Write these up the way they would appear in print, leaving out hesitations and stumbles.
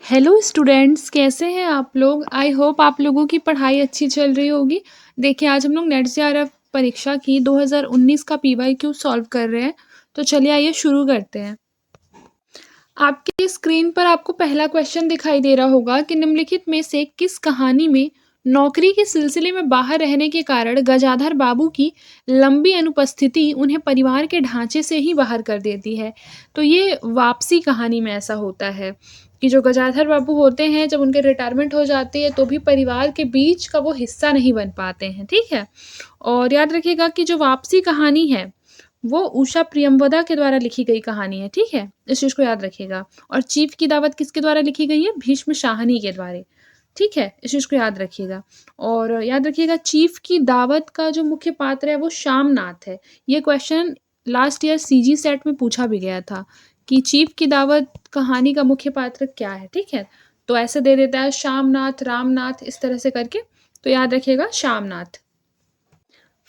Hello students, कैसे हैं आप लोग। आई होप आप लोगों की पढ़ाई अच्छी चल रही होगी। देखिए, आज हम लोग नेट जेआरएफ परीक्षा की 2019 का पीवाईक्यू सॉल्व कर रहे हैं। तो चलिए आइए शुरू करते हैं। आपके स्क्रीन पर आपको पहला क्वेश्चन दिखाई दे रहा होगा कि निम्नलिखित में से किस कहानी में नौकरी के सिलसिले में बाहर रहने के कारण गजाधर बाबू की लंबी अनुपस्थिति उन्हें परिवार के ढांचे से ही बाहर कर देती है। तो ये वापसी कहानी में ऐसा होता है कि जो गजाधर बाबू होते हैं, जब उनके रिटायरमेंट हो जाती है तो भी परिवार के बीच का वो हिस्सा नहीं बन पाते हैं। ठीक है। और याद रखिएगा कि जो वापसी कहानी है वो उषा प्रियंवदा के द्वारा लिखी गई कहानी है। ठीक है, इस चीज को याद रखिएगा। और चीफ की दावत किसके द्वारा लिखी गई है? भीष्म शाहनी के द्वारा। ठीक है, इस चीज को याद रखिएगा। और याद रखिएगा, चीफ की दावत का जो मुख्य पात्र है वो श्यामनाथ है। ये question last year CG set में पूछा भी गया था कि चीफ की दावत कहानी का मुख्य पात्र क्या है। ठीक है, तो ऐसे दे देता है श्यामनाथ, रामनाथ, इस तरह से करके। तो याद रखिएगा श्यामनाथ।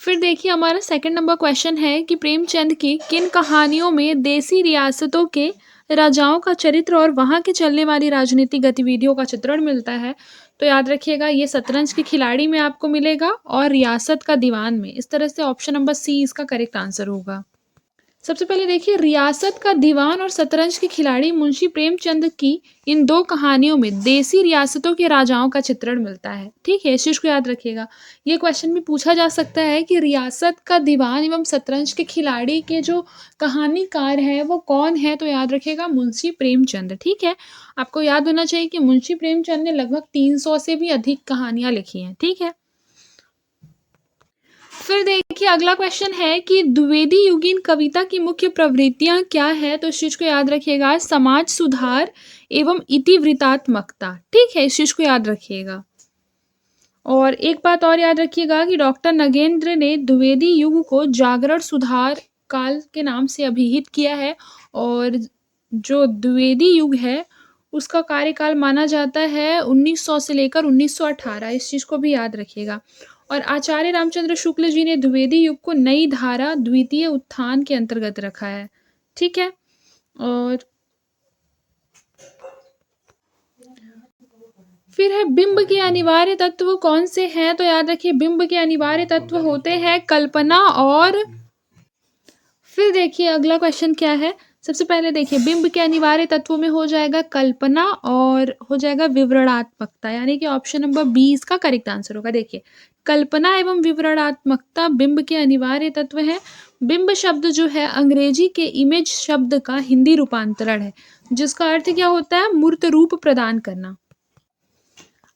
फिर देखिए, हमारा सेकंड नंबर क्वेश्चन है कि प्रेमचंद की किन कहानियों में देसी रियासतों के राजाओं का चरित्र और वहां के चलने वाली राजनीतिक गतिविधियों का चित्रण मिलता है। तो याद रखिएगा, ये शतरंज के खिलाड़ी में आपको मिलेगा और रियासत का दीवान में। इस तरह से ऑप्शन नंबर सी इसका करेक्ट आंसर होगा। सबसे पहले देखिए, रियासत का दीवान और शतरंज के खिलाड़ी मुंशी प्रेमचंद की इन दो कहानियों में देसी रियासतों के राजाओं का चित्रण मिलता है। ठीक है, इस चीज को याद रखिएगा। ये क्वेश्चन भी पूछा जा सकता है कि रियासत का दीवान एवं शतरंज के खिलाड़ी के जो कहानीकार है वो कौन है। तो याद रखिएगा, मुंशी प्रेमचंद। ठीक है, आपको याद होना चाहिए कि मुंशी प्रेमचंद ने लगभग 300 से भी अधिक कहानियां लिखी हैं। ठीक है। फिर देखिए, अगला क्वेश्चन है कि द्विवेदी युगीन कविता की मुख्य प्रवृत्तियां क्या है। तो इस चीज को याद रखिएगा, समाज सुधार एवं इतिवृत्तात्मकता। ठीक है, इस चीज को याद रखिएगा। और एक बात और याद रखिएगा कि डॉक्टर नगेंद्र ने द्विवेदी युग को जागरण सुधार काल के नाम से अभिहित किया है। और जो द्विवेदी युग है उसका कार्यकाल माना जाता है 1900 से लेकर 1918। इस चीज को भी याद रखिएगा। और आचार्य रामचंद्र शुक्ल जी ने द्विवेदी युग को नई धारा द्वितीय उत्थान के अंतर्गत रखा है। ठीक है। और फिर है, बिंब के अनिवार्य तत्व कौन से हैं। तो याद रखिए, बिंब के अनिवार्य तत्व होते हैं कल्पना और फिर देखिए अगला क्वेश्चन क्या है। सबसे पहले देखिए, बिंब के अनिवार्य तत्वों में हो जाएगा कल्पना और हो जाएगा विवरणात्मकता, यानी कि ऑप्शन नंबर बी इसका करेक्ट आंसर होगा। देखिए, कल्पना एवं विवरणात्मकता बिंब के अनिवार्य तत्व है। बिंब शब्द जो है अंग्रेजी के इमेज शब्द का हिंदी रूपांतरण है, जिसका अर्थ क्या होता है? मूर्त रूप प्रदान करना।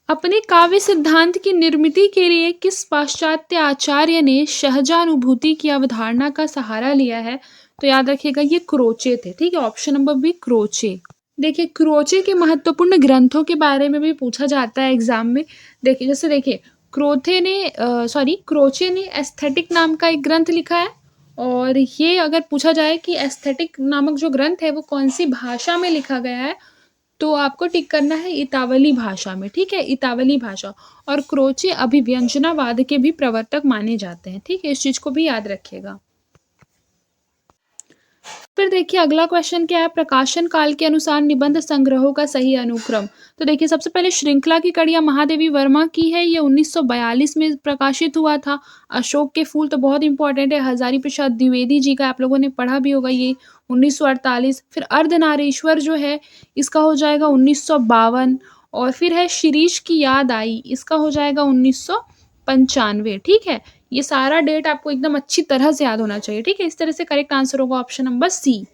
अपने काव्य सिद्धांत की निर्मित के लिए किस पाश्चात्य आचार्य ने सहजानुभूति की अवधारणा का सहारा लिया है। तो याद रखिएगा, ये क्रोचे थे। ठीक है, ऑप्शन नंबर बी क्रोचे। देखिए, क्रोचे के महत्वपूर्ण ग्रंथों के बारे में भी पूछा जाता है एग्जाम में। देखिए, जैसे देखिए, क्रोचे ने एस्थेटिक नाम का एक ग्रंथ लिखा है। और ये अगर पूछा जाए कि एस्थेटिक नामक जो ग्रंथ है वो कौन सी भाषा में लिखा गया है, तो आपको टिक करना है इतावली भाषा में। ठीक है, इतावली भाषा। और क्रोचे अभिव्यंजनावाद के भी प्रवर्तक माने जाते हैं। ठीक है, इस चीज को भी याद रखिएगा। फिर देखिए, अगला क्वेश्चन क्या है, प्रकाशन काल के अनुसार निबंध संग्रहों का सही अनुक्रम। तो देखिए, सबसे पहले श्रृंखला की कड़ियां महादेवी वर्मा की है, ये 1942 में प्रकाशित हुआ था। अशोक के फूल तो बहुत इंपॉर्टेंट है, हजारी प्रसाद द्विवेदी जी का, आप लोगों ने पढ़ा भी होगा, ये 1948। फिर अर्धनारीश्वर जो है इसका हो जाएगा 1952। और फिर है शिरीष की याद आई, इसका हो जाएगा 1995। ठीक है, ये सारा डेट आपको एकदम अच्छी तरह से याद होना चाहिए। ठीक है, इस तरह से करेक्ट आंसर होगा ऑप्शन नंबर सी।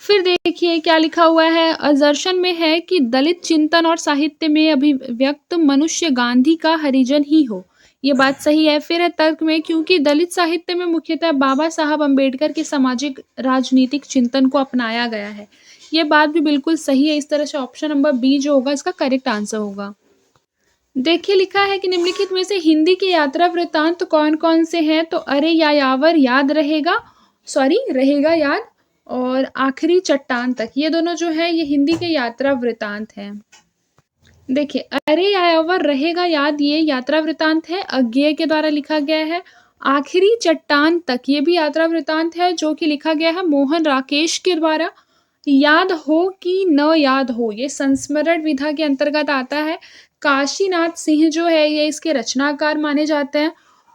फिर देखिए क्या लिखा हुआ है, असर्शन में है कि दलित चिंतन और साहित्य में अभिव्यक्त मनुष्य गांधी का हरिजन ही हो। ये बात सही है। फिर है तर्क में, क्योंकि दलित साहित्य में मुख्यतः बाबा साहब अम्बेडकर के सामाजिक राजनीतिक चिंतन को अपनाया गया है। ये बात भी बिल्कुल सही है। इस तरह से ऑप्शन नंबर बी जो होगा इसका करेक्ट आंसर होगा। देखिए, लिखा है कि निम्नलिखित में से हिंदी के यात्रा वृत्तांत कौन कौन से हैं। तो अरे यायावर याद रहेगा, रहेगा याद, और आखिरी चट्टान तक, ये दोनों जो है ये हिंदी के यात्रा वृत्तांत हैं। देखिए, अरे यायावर रहेगा याद, ये यात्रा वृत्तांत है, अज्ञेय के द्वारा लिखा गया है। आखिरी चट्टान तक ये भी यात्रा वृत्तांत है, जो कि लिखा गया है मोहन राकेश के द्वारा। याद हो कि न याद हो, ये संस्मरण विधा के अंतर्गत आता है। काशीनाथ सिंह जो है ये इसके रचनाकार माने जाते हैं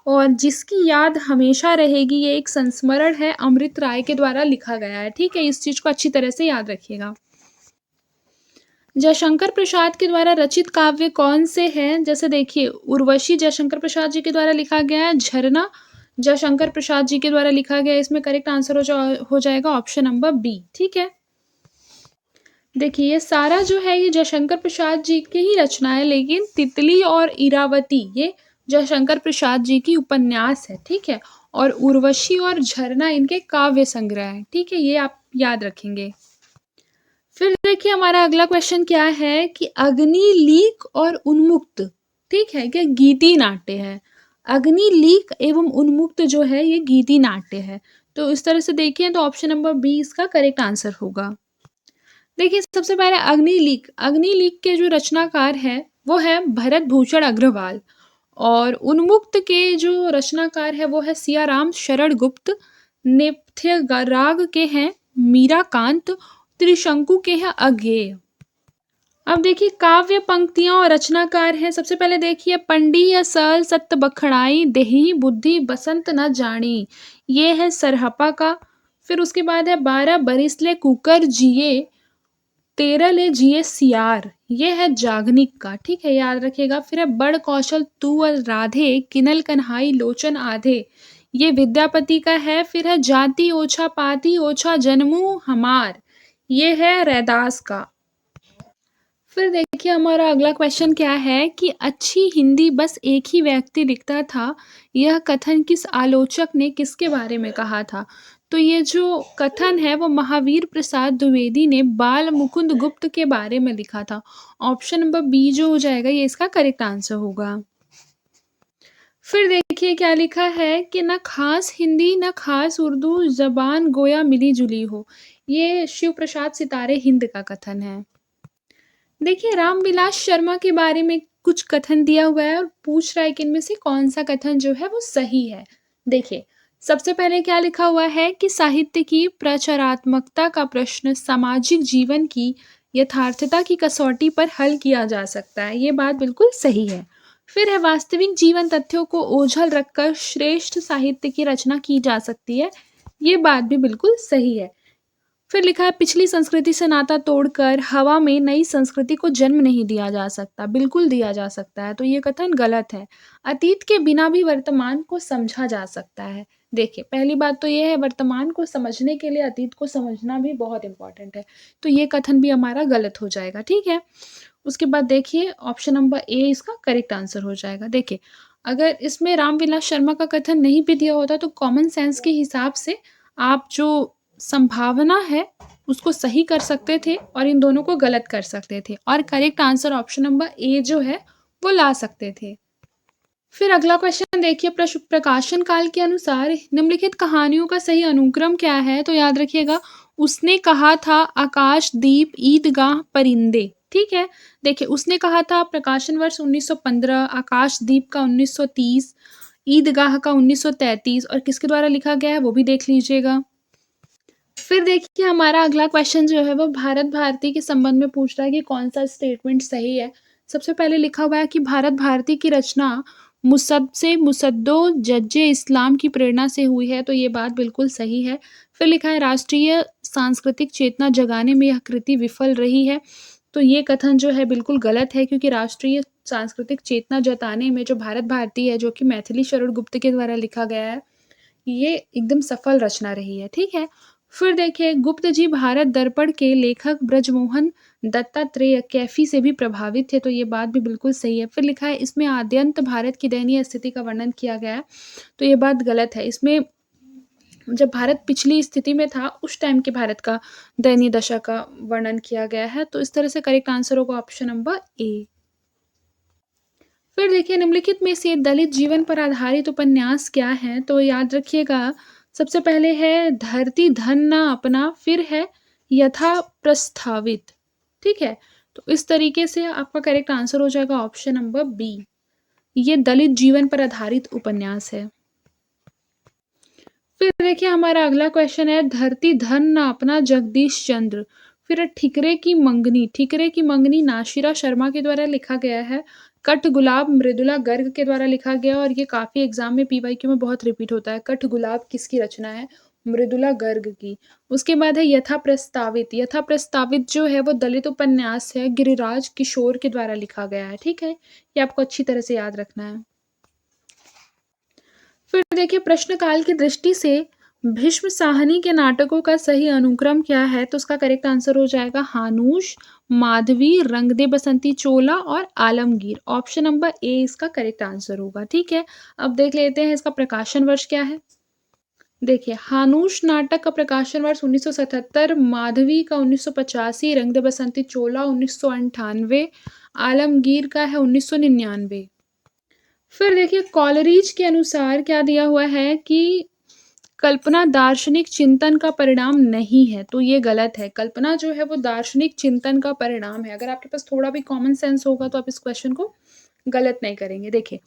और जिसकी याद हमेशा रहेगी ये एक संस्मरण है, अमृत राय के द्वारा लिखा गया है। ठीक है, इस चीज को अच्छी तरह से याद रखिएगा। जयशंकर प्रसाद के द्वारा रचित काव्य कौन से हैं? जैसे देखिए, उर्वशी जयशंकर प्रसाद जी के द्वारा लिखा गया है। झरना जयशंकर प्रसाद जी के द्वारा लिखा गया है। इसमें करेक्ट आंसर हो जाएगा ऑप्शन नंबर बी। ठीक है, देखिए ये सारा जो है ये जयशंकर प्रसाद जी की ही रचना है, लेकिन तितली और इरावती ये जयशंकर प्रसाद जी की उपन्यास है। ठीक है, और उर्वशी और झरना इनके काव्य संग्रह है। ठीक है, ये आप याद रखेंगे। फिर देखिए हमारा अगला क्वेश्चन क्या है कि अग्निलीक और उन्मुक्त, ठीक है, कि गीति नाट्य है। अग्निलीक एवं उन्मुक्त जो है ये गीति नाट्य है। तो इस तरह से देखिए तो ऑप्शन नंबर बी इसका करेक्ट आंसर होगा। देखिए सबसे पहले अग्निलीक, अग्निलीक के जो रचनाकार है वो है भरत भूषण अग्रवाल और उन्मुक्त के जो रचनाकार है वो है सियाराम शरण गुप्त। नेपथ्य राग के हैं मीराकांत। त्रिशंकु के हैं अज्ञेय। अब देखिए काव्य पंक्तियां और रचनाकार हैं। सबसे पहले देखिए पंडी असल सत्य बखड़ाई देही बुद्धि बसंत न जानी, ये है सरहपा का। फिर उसके बाद है 12 बरिस ले कुकर जिए 13 ले जिए सियार, ये है जागनिक का। ठीक है, याद रखिएगा। फिर है बड़ कौशल तू और राधे किनल कन्हाई लोचन आधे, ये विद्यापति का है। फिर है जाति ओछा पाती ओछा जन्मू हमार, ये है रैदास का। फिर देखिए हमारा अगला क्वेश्चन क्या है कि अच्छी हिंदी बस एक ही व्यक्ति लिखता था, यह कथन किस आलोचक ने किसके बारे में कहा था? तो ये जो कथन है वो महावीर प्रसाद द्विवेदी ने बाल मुकुंद गुप्त के बारे में लिखा था। ऑप्शन नंबर बी जो हो जाएगा ये इसका करेक्ट आंसर होगा। फिर देखिए क्या लिखा है कि न खास हिंदी न खास उर्दू जबान गोया मिली जुली हो, ये शिव प्रसाद सितारे हिंद का कथन है। देखिए रामविलास शर्मा के बारे में कुछ कथन दिया हुआ है और पूछ रहा है कि इनमें से कौन सा कथन जो है वो सही है। देखिए सबसे पहले क्या लिखा हुआ है कि साहित्य की प्रचारात्मकता का प्रश्न सामाजिक जीवन की यथार्थता की कसौटी पर हल किया जा सकता है, ये बात बिल्कुल सही है। फिर है वास्तविक जीवन तथ्यों को ओझल रखकर श्रेष्ठ साहित्य की रचना की जा सकती है, ये बात भी बिल्कुल सही है। फिर लिखा है पिछली संस्कृति से नाता तोड़कर हवा में नई संस्कृति को जन्म नहीं दिया जा सकता, बिल्कुल दिया जा सकता है, तो ये कथन गलत है। अतीत के बिना भी वर्तमान को समझा जा सकता है। देखिए पहली बात तो ये है वर्तमान को समझने के लिए अतीत को समझना भी बहुत इंपॉर्टेंट है, तो ये कथन भी हमारा गलत हो जाएगा। ठीक है, उसके बाद देखिए ऑप्शन नंबर ए इसका करेक्ट आंसर हो जाएगा। देखिए अगर इसमें रामविलास शर्मा का कथन नहीं भी दिया होता तो कॉमन सेंस के हिसाब से आप जो संभावना है उसको सही कर सकते थे और इन दोनों को गलत कर सकते थे और करेक्ट आंसर ऑप्शन नंबर ए जो है वो ला सकते थे। फिर अगला क्वेश्चन देखिए प्रकाशन काल के अनुसार निम्नलिखित कहानियों का सही अनुक्रम क्या है? तो याद रखिएगा उसने कहा था आकाशदीप ईदगाह परिंदे। ठीक है, देखिए उसने कहा था प्रकाशन वर्ष 1915, आकाशदीप का 1930, ईदगाह का 1933 और किसके द्वारा लिखा गया है वो भी देख लीजिएगा। फिर देखिए हमारा अगला क्वेश्चन जो है वो भारत भारती के संबंध में पूछ रहा है कि कौन सा स्टेटमेंट सही है। सबसे पहले लिखा हुआ है कि भारत भारती की रचना मुसद्द से मुसद्दो जज्जे इस्लाम की प्रेरणा से हुई है, तो ये बात बिल्कुल सही है। फिर लिखा है राष्ट्रीय सांस्कृतिक चेतना जगाने में यह कृति विफल रही है, तो ये कथन जो है बिल्कुल गलत है क्योंकि राष्ट्रीय सांस्कृतिक चेतना जताने में जो भारत भारती है जो कि मैथिली शरण गुप्त के द्वारा लिखा गया है ये एकदम सफल रचना रही है। ठीक है, फिर देखिए गुप्त जी भारत दर्पण के लेखक ब्रजमोहन दत्तात्रेय कैफी से भी प्रभावित थे, तो ये बात भी बिल्कुल सही है। फिर लिखा है इसमें आद्यंत भारत की दयनीय स्थिति का वर्णन किया गया है, तो ये बात गलत है। इसमें जब भारत पिछली स्थिति में था उस टाइम के भारत का दयनीय दशा का वर्णन किया गया है, तो इस तरह से करेक्ट आंसर होगा ऑप्शन नंबर ए। फिर देखिए निम्नलिखित में से दलित जीवन पर आधारित उपन्यास क्या है? तो याद रखिएगा सबसे पहले है धरती धन ना अपना, फिर है यथा प्रस्तावित। ठीक है, तो इस तरीके से आपका करेक्ट आंसर हो जाएगा ऑप्शन नंबर बी, ये दलित जीवन पर आधारित उपन्यास है। फिर देखिए हमारा अगला क्वेश्चन है, धरती धन न अपना जगदीश चंद्र। फिर है, ठिकरे की मंगनी। ठिकरे की मंगनी नाशिरा शर्मा के द्वारा लिखा गया है। कठ गुलाब मृदुला गर्ग के द्वारा लिखा गया, और ये काफी एग्जाम में पीवाईक्यू में बहुत रिपीट होता है। कठ गुलाब किसकी रचना है? मृदुला गर्ग की। उसके बाद है यथा प्रस्तावित। यथा प्रस्तावित जो है वो दलित उपन्यास है, गिरिराज किशोर के द्वारा लिखा गया है। ठीक है, ये आपको अच्छी तरह से याद रखना है। फिर देखिए प्रश्नकाल की दृष्टि से भीष्म साहनी के नाटकों का सही अनुक्रम क्या है? तो उसका करेक्ट आंसर हो जाएगा हानूश, माधवी, रंग दे बसंती चोला और आलमगीर। ऑप्शन नंबर ए इसका करेक्ट आंसर होगा। ठीक है, अब देख लेते हैं इसका प्रकाशन वर्ष क्या है। देखिए हानूश नाटक का प्रकाशन वर्ष 1977, माधवी का 1985, रंग दे बसंती चोला 1998, आलमगीर का है 1999। फिर देखिए कॉलरीज के अनुसार क्या दिया हुआ है कि कल्पना दार्शनिक चिंतन का परिणाम नहीं है, तो ये गलत है। कल्पना जो है वो दार्शनिक चिंतन का परिणाम है। अगर आपके पास थोड़ा भी कॉमन सेंस होगा तो आप इस क्वेश्चन को गलत नहीं करेंगे। देखिए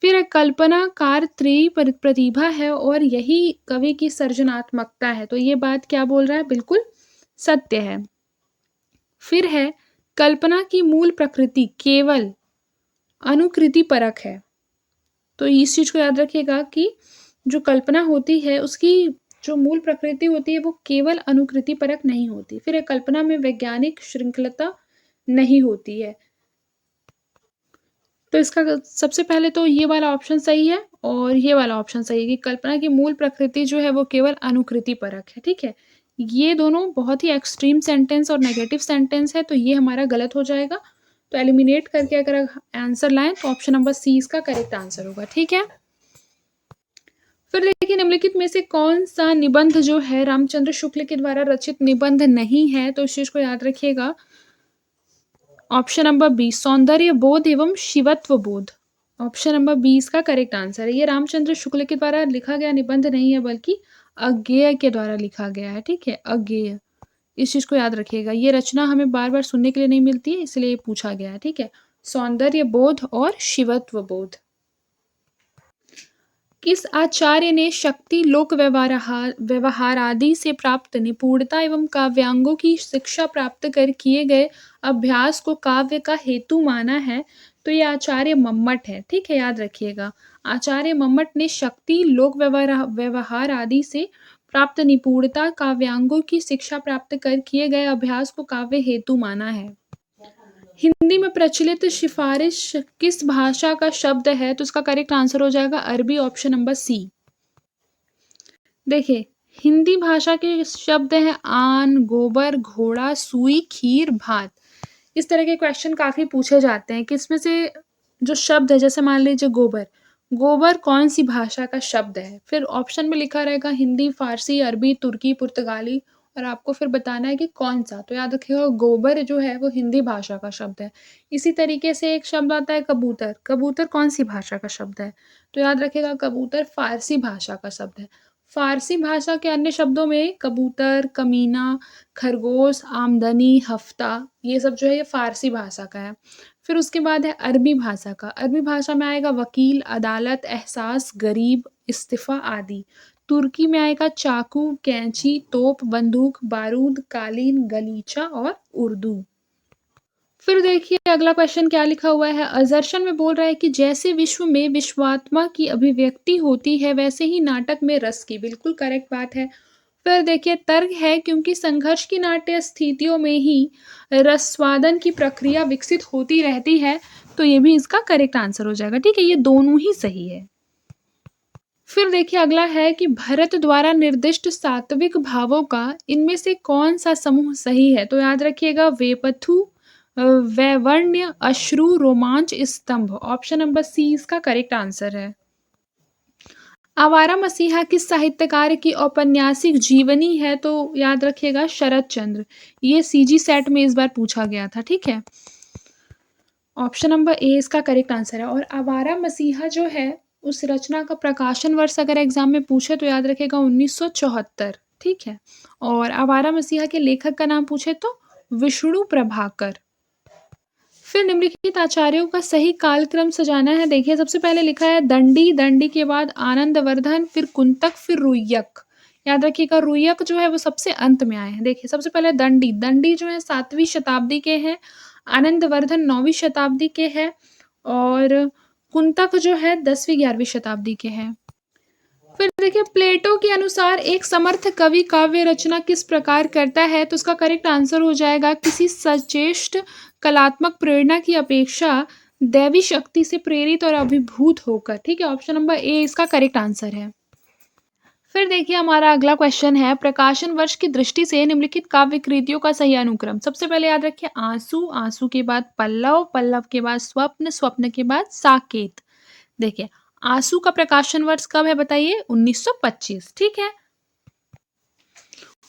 फिर है, कल्पना प्रतिभा है और यही कवि की सृजनात्मकता है, तो ये बात क्या बोल रहा है? बिल्कुल सत्य है। फिर है, कल्पना की मूल प्रकृति केवल अनुकृति परक है, तो इस चीज को याद रखिएगा कि जो कल्पना होती है उसकी जो मूल प्रकृति होती है वो केवल अनुकृति परक नहीं होती। फिर एक कल्पना में वैज्ञानिक श्रृंखलता नहीं होती है। तो इसका सबसे पहले तो ये वाला ऑप्शन सही है और ये वाला ऑप्शन सही है कि कल्पना की मूल प्रकृति जो है वो केवल अनुकृति परक है। ठीक है, ये दोनों बहुत ही एक्सट्रीम सेंटेंस और नेगेटिव सेंटेंस है, तो ये हमारा गलत हो जाएगा। तो एलिमिनेट करके अगर आंसर लाएं तो ऑप्शन नंबर सी इसका करेक्ट आंसर होगा। ठीक है, फिर देखिए निम्नलिखित में से कौन सा निबंध जो है रामचंद्र शुक्ल के द्वारा रचित निबंध नहीं है? तो इस चीज को याद रखिएगा। ऑप्शन नंबर बी सौंदर्य बोध एवं शिवत्व बोध। ऑप्शन नंबर बी इसका करेक्ट आंसर है। ये रामचंद्र शुक्ल के द्वारा लिखा गया निबंध नहीं है बल्कि अज्ञेय के द्वारा लिखा गया है। ठीक है, अज्ञेय, इस चीज को याद रखिएगा। ये रचना हमें बार बार सुनने के लिए नहीं मिलती है, इसलिए पूछा गया है। ठीक है, सौंदर्य बोध और शिवत्व बोध। किस आचार्य ने शक्ति लोक व्यवहार आदि से प्राप्त निपुणता एवं काव्यांगों की शिक्षा प्राप्त कर किए गए अभ्यास को काव्य का हेतु माना है? तो ये आचार्य मम्मट है। ठीक है, याद रखिएगा। आचार्य मम्मट ने शक्ति लोक व्यवहार आदि से प्राप्त निपुणता काव्यांगों की शिक्षा प्राप्त कर किए गए अभ्यास को काव्य हेतु माना है। हिंदी में प्रचलित सिफारिश किस भाषा का शब्द है? तो उसका करेक्ट आंसर हो जाएगा अरबी, ऑप्शन नंबर सी। देखिए हिंदी भाषा के शब्द हैं आन, गोबर, घोड़ा, सुई, खीर, भात। इस तरह के क्वेश्चन काफी पूछे जाते हैं कि इसमें से जो शब्द है, जैसे मान लीजिए गोबर, गोबर कौन सी भाषा का शब्द है? फिर ऑप्शन में लिखा रहेगा हिंदी, फारसी, अरबी, तुर्की, पुर्तगाली, और आपको फिर बताना है कि कौन सा। तो याद रखिएगा गोबर जो है वो हिंदी भाषा का शब्द है। इसी तरीके से एक शब्द आता है कबूतर। कबूतर कौन सी भाषा का शब्द है? तो याद रखिएगा कबूतर फारसी भाषा का शब्द है। फारसी भाषा के अन्य शब्दों में कबूतर, कमीना, खरगोश, आमदनी, हफ्ता, ये सब जो है ये फारसी भाषा का है। फिर उसके बाद है अरबी भाषा का। अरबी भाषा में आएगा वकील, अदालत, एहसास, गरीब, इस्तीफा आदि। तुर्की में आएगा चाकू, कैंची, तोप, बंदूक, बारूद, कालीन, गलीचा और उर्दू। फिर देखिए अगला क्वेश्चन क्या लिखा हुआ है। असर्शन में बोल रहा है कि जैसे विश्व में विश्वात्मा की अभिव्यक्ति होती है वैसे ही नाटक में रस की। बिल्कुल करेक्ट बात है। फिर देखिए तर्क है क्योंकि संघर्ष की नाट्य स्थितियों में ही रसवादन की प्रक्रिया विकसित होती रहती है, तो ये भी इसका करेक्ट आंसर हो जाएगा। ठीक है, ये दोनों ही सही है। फिर देखिए अगला है कि भरत द्वारा निर्दिष्ट सात्विक भावों का इनमें से कौन सा समूह सही है? तो याद रखिएगा वेपथु, वैवर्ण्य, अश्रु, रोमांच, स्तंभ। ऑप्शन नंबर सी इसका करेक्ट आंसर है। आवारा मसीहा किस साहित्यकार की औपन्यासिक जीवनी है? तो याद रखिएगा शरद चंद्र। ये सीजी सेट में इस बार पूछा गया था। ठीक है, ऑप्शन नंबर ए इसका करेक्ट आंसर है। और आवारा मसीहा जो है उस रचना का प्रकाशन वर्ष अगर एग्जाम में पूछे तो याद रखेगा 1974। ठीक है, और आवारा मसीहा के लेखक का नाम पूछे तो विष्णु प्रभाकर। फिर निम्नलिखित आचार्यों का सही कालक्रम सजाना है। देखिए सबसे पहले लिखा है दंडी, दंडी के बाद आनंदवर्धन, फिर कुंतक, फिर रुय्यक। याद रखिएगा रुय्यक जो है वो सबसे अंत में आए हैं। देखिए सबसे पहले दंडी, दंडी जो है 7वीं शताब्दी के हैं, आनंदवर्धन 9वीं शताब्दी के हैं और कुंतक जो है 10वीं 11वीं शताब्दी के हैं। फिर देखिए प्लेटो के अनुसार एक समर्थ कवि काव्य रचना किस प्रकार करता है, तो उसका करेक्ट आंसर हो जाएगा किसी सचेष्ट कलात्मक प्रेरणा की अपेक्षा दैवी शक्ति से प्रेरित और अभिभूत होकर। ठीक है, ऑप्शन नंबर ए इसका करेक्ट आंसर है। फिर देखिए हमारा अगला क्वेश्चन है प्रकाशन वर्ष की दृष्टि से निम्नलिखित काव्य कृतियों का सही अनुक्रम। सबसे पहले याद रखिए आंसू, आंसू के बाद पल्लव, पल्लव के बाद स्वप्न, स्वप्न के बाद साकेत। देखिए आंसू का प्रकाशन वर्ष कब है बताइए, 1925। ठीक है,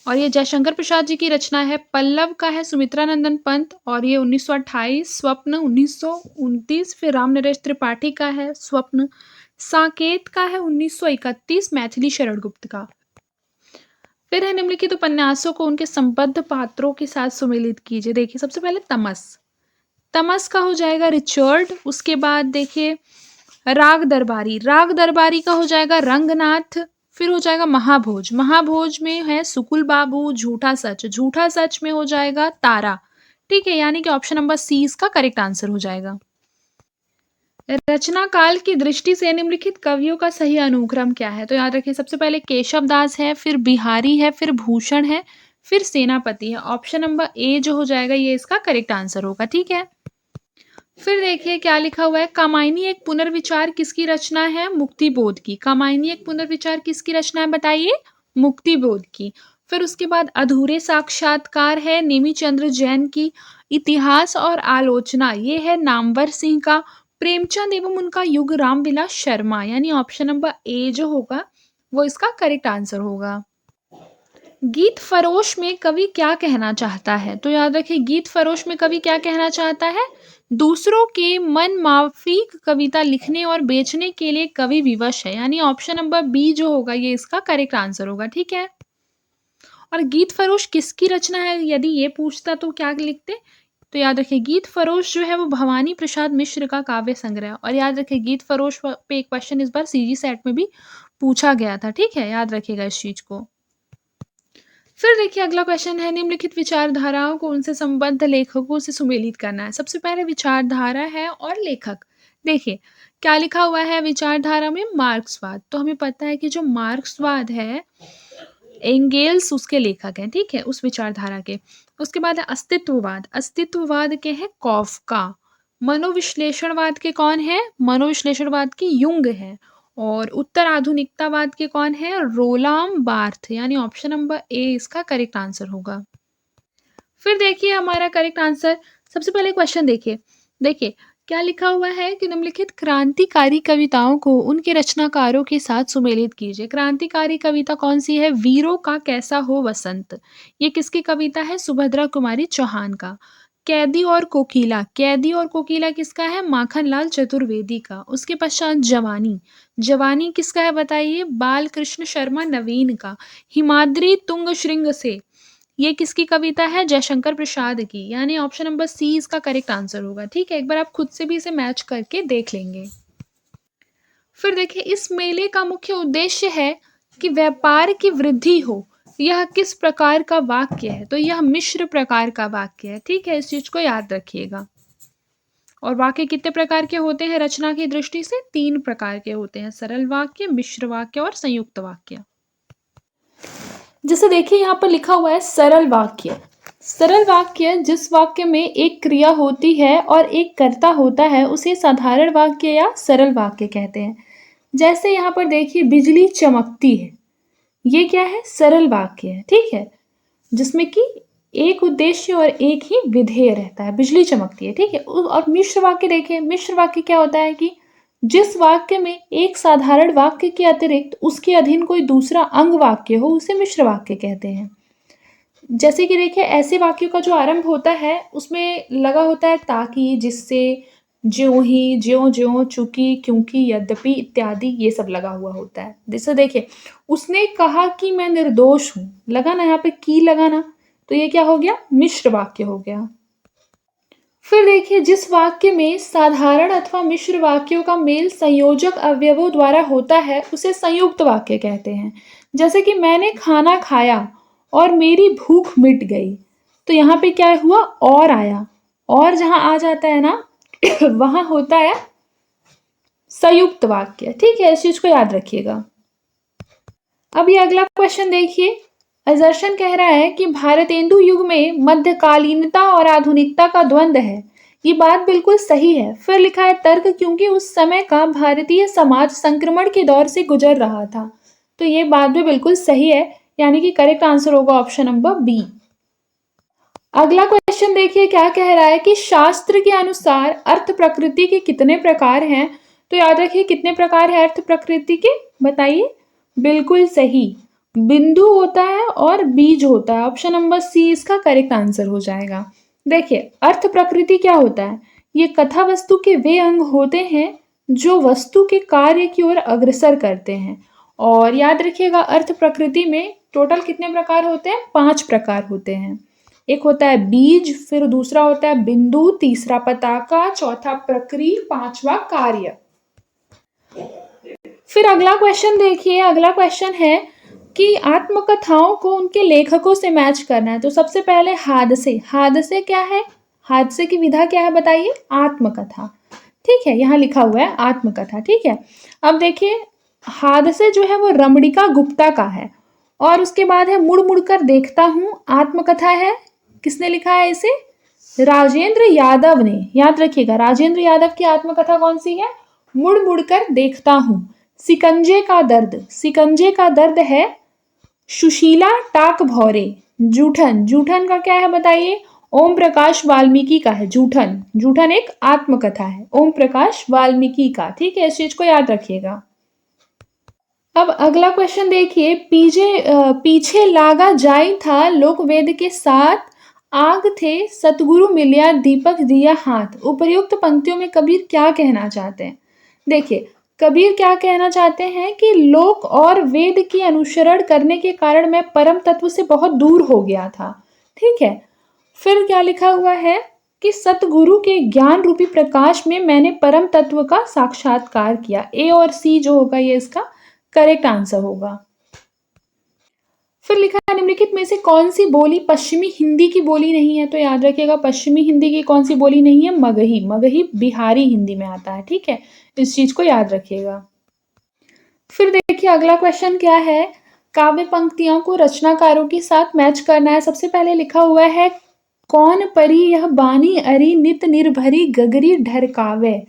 और ये जयशंकर प्रसाद जी की रचना है। पल्लव का है सुमित्रा नंदन पंत और ये 1928, स्वप्न 1929, फिर राम नरेश त्रिपाठी का है स्वप्न। साकेत का है 1931, मैथिली शरण गुप्त का। फिर है निम्नलिखित उपन्यासों को उनके संबद्ध पात्रों के साथ सुमेलित कीजिए। देखिए सबसे पहले तमस, तमस का हो जाएगा रिचर्ड। उसके बाद देखिए राग दरबारी, राग दरबारी का हो जाएगा रंगनाथ। फिर हो जाएगा महाभोज, महाभोज में है सुकुल बाबू। झूठा सच, झूठा सच में हो जाएगा तारा। ठीक है, यानी कि ऑप्शन नंबर सी इसका करेक्ट आंसर हो जाएगा। रचना काल की दृष्टि से निम्नलिखित कवियों का सही अनुक्रम क्या है, तो याद रखिए सबसे पहले केशव दास है, फिर बिहारी है, फिर भूषण है, फिर सेनापति है। ऑप्शन नंबर ए जो हो जाएगा ये इसका करेक्ट आंसर होगा। ठीक है, फिर देखिए क्या लिखा हुआ है, कामायनी एक पुनर्विचार किसकी रचना है, मुक्तिबोध की। कामायनी एक पुनर्विचार किसकी रचना है बताइए, मुक्तिबोध की। फिर उसके बाद अधूरे साक्षात्कार है नेमीचंद्र जैन की। इतिहास और आलोचना ये है नामवर सिंह का। प्रेमचंद एवं उनका युग रामविलास शर्मा, यानी ऑप्शन नंबर ए जो होगा वो इसका करेक्ट आंसर होगा। गीत फरोश में कवि क्या कहना चाहता है, तो याद रखिए गीत फरोश में कवि क्या कहना चाहता है, दूसरों के मन माफिक कविता लिखने और बेचने के लिए कवि विवश है, यानी ऑप्शन नंबर बी जो होगा ये इसका करेक्ट आंसर होगा। ठीक है, और गीत फरोश किसकी रचना है यदि ये पूछता तो क्या लिखते, तो याद रखिए गीत फरोश जो है वो भवानी प्रसाद मिश्र का काव्य संग्रह। और याद रखिए गीत फरोश पे एक क्वेश्चन इस बार सीजी सेट में भी पूछा गया था। ठीक है, याद रखिएगा इस चीज को। फिर देखिए अगला क्वेश्चन है निम्नलिखित विचारधाराओं को उनसे संबद्ध लेखकों से सुमेलित करना है। सबसे पहले विचारधारा है और लेखक। देखिए क्या लिखा हुआ है विचारधारा में, मार्क्सवाद। तो हमें पता है कि जो मार्क्सवाद है एंगेल्स उसके लेखक हैं। ठीक है, उस विचारधारा के। उसके बाद है अस्तित्ववाद, अस्तित्ववाद के हैं कॉफका। मनोविश्लेषणवाद के कौन है, मनोविश्लेषणवाद की युंग है। और उत्तर आधुनिकतावाद के कौन है, रोलाम बार्थ, यानी ऑप्शन नंबर ए इसका करेक्ट आंसर होगा। फिर देखिए हमारा करेक्ट आंसर, सबसे पहले क्वेश्चन देखिए, देखिए क्या लिखा हुआ है कि निम्नलिखित क्रांतिकारी कविताओं को उनके रचनाकारों के साथ सुमेलित कीजिए। क्रांतिकारी कविता कौन सी है, वीरों का कैसा हो वसंत। ये किसकी कविता है, सुभद्रा कुमारी चौहान का। कैदी और कोकिला, कैदी और कोकिला किसका है, माखनलाल चतुर्वेदी का। उसके पश्चात जवानी, जवानी किसका है बताइए, बाल कृष्ण शर्मा नवीन का। हिमाद्री तुंग श्रृंग से, ये किसकी कविता है, जयशंकर प्रसाद की, यानी ऑप्शन नंबर सी इसका करेक्ट आंसर होगा। ठीक है, एक बार आप खुद से भी इसे मैच करके देख लेंगे। फिर देखिए इस मेले का मुख्य उद्देश्य है कि व्यापार की वृद्धि हो। यह किस प्रकार का वाक्य है, तो यह मिश्र प्रकार का वाक्य है। ठीक है, इस चीज को याद रखिएगा। और वाक्य कितने प्रकार के होते हैं रचना की दृष्टि से, 3 प्रकार के होते हैं, सरल वाक्य, मिश्र वाक्य और संयुक्त वाक्य। जैसे देखिए यहाँ पर लिखा हुआ है सरल वाक्य। सरल वाक्य जिस वाक्य में एक क्रिया होती है और एक कर्ता होता है उसे साधारण वाक्य या सरल वाक्य कहते हैं। जैसे यहाँ पर देखिए बिजली चमकती है, ये क्या है, सरल वाक्य है। ठीक है, जिसमें कि एक उद्देश्य और एक ही विधेय रहता है, बिजली चमकती है। ठीक है, और मिश्र वाक्य देखिए, मिश्र वाक्य क्या होता है कि जिस वाक्य में एक साधारण वाक्य के अतिरिक्त उसके अधीन कोई दूसरा अंग वाक्य हो उसे मिश्र वाक्य कहते हैं। जैसे कि देखिए ऐसे वाक्यों का जो आरंभ होता है उसमें लगा होता है ताकि, जिससे, ज्यों ही, ज्यों ज्यों, चूंकि, क्योंकि, यद्यपि इत्यादि, ये सब लगा हुआ होता है। जैसे देखिए उसने कहा कि मैं निर्दोष हूं, लगा ना यहाँ पे की लगाना, तो ये क्या हो गया, मिश्र वाक्य हो गया। फिर देखिए, जिस वाक्य में साधारण अथवा मिश्र वाक्यों का मेल संयोजक अवयवों द्वारा होता है उसे संयुक्त वाक्य कहते हैं। जैसे कि मैंने खाना खाया और मेरी भूख मिट गई। तो यहाँ पे क्या हुआ, और आया, और जहां आ जाता है ना वहां होता है संयुक्त वाक्य। ठीक है, इस चीज को याद रखिएगा। अब ये अगला क्वेश्चन देखिए। अजर्शन कह रहा है कि भारतेंदु युग में मध्यकालीनता और आधुनिकता का द्वंद्व है। ये बात बिल्कुल सही है। फिर लिखा है तर्क, क्योंकि उस समय का भारतीय समाज संक्रमण के दौर से गुजर रहा था। तो ये बात भी बिल्कुल सही है, यानी कि करेक्ट आंसर होगा ऑप्शन नंबर बी। अगला क्वेश्चन देखिए, क्या कह रहा है कि शास्त्र के अनुसार अर्थ प्रकृति के कितने प्रकार हैं। तो याद रखिए, कितने प्रकार है अर्थ प्रकृति के, बताइए। बिल्कुल सही, बिंदु होता है और बीज होता है। ऑप्शन नंबर सी इसका करेक्ट आंसर हो जाएगा। देखिए, अर्थ प्रकृति क्या होता है, ये कथा वस्तु के वे अंग होते हैं जो वस्तु के कार्य की ओर अग्रसर करते हैं। और याद रखिएगा, अर्थ प्रकृति में टोटल कितने प्रकार होते हैं, 5 प्रकार होते हैं। एक होता है बीज, फिर दूसरा होता है बिंदु, तीसरा पताका, चौथा प्रक्रिया, पांचवा कार्य। फिर अगला क्वेश्चन देखिए। अगला क्वेश्चन है कि आत्मकथाओं को उनके लेखकों से मैच करना है। तो सबसे पहले हादसे, हादसे क्या है, हादसे की विधा क्या है बताइए, आत्मकथा। ठीक है, यहाँ लिखा हुआ है आत्मकथा। ठीक है, अब देखिए, हादसे जो है वो रमणिका गुप्ता का है। और उसके बाद है मुड़ मुड़ कर देखता हूं, आत्मकथा है, किसने लिखा है इसे, राजेंद्र यादव ने। याद रखिएगा, राजेंद्र यादव की आत्मकथा कौन सी है, मुड़ मुड़ कर देखता हूं। सिकंजे का दर्द, सिकंजे का दर्द है सुशीला टाक भौरे। जूठन, जूठन का क्या है बताइए, ओम प्रकाश वाल्मीकि का है जूठन। जूठन एक आत्मकथा है ओम प्रकाश वाल्मीकि का। ठीक है, इस चीज को याद रखिएगा। अब अगला क्वेश्चन देखिए, पीछे लागा जाई था लोक वेद के साथ, आग थे सतगुरु मिलिया दीपक दिया हाथ। उपर्युक्त पंक्तियों में कबीर क्या कहना चाहते हैं। देखिए, कबीर क्या कहना चाहते हैं कि लोक और वेद की अनुसरण करने के कारण मैं परम तत्व से बहुत दूर हो गया था। ठीक है, फिर क्या लिखा हुआ है कि सतगुरु के ज्ञान रूपी प्रकाश में मैंने परम तत्व का साक्षात्कार किया। ए और सी जो होगा ये इसका करेक्ट आंसर होगा। फिर लिखा है निम्नलिखित में से कौन सी बोली पश्चिमी हिंदी की बोली नहीं है। तो याद रखिएगा, पश्चिमी हिंदी की कौन सी बोली नहीं है, मगही। मगही बिहारी हिंदी में आता है। ठीक है, इस चीज को याद रखिएगा। फिर देखिए, अगला क्वेश्चन क्या है, काव्य पंक्तियों को रचनाकारों के साथ मैच करना है। सबसे पहले लिखा हुआ है कौन परी यह बानी अरी नित निर्भरी गगरी ढरकावे।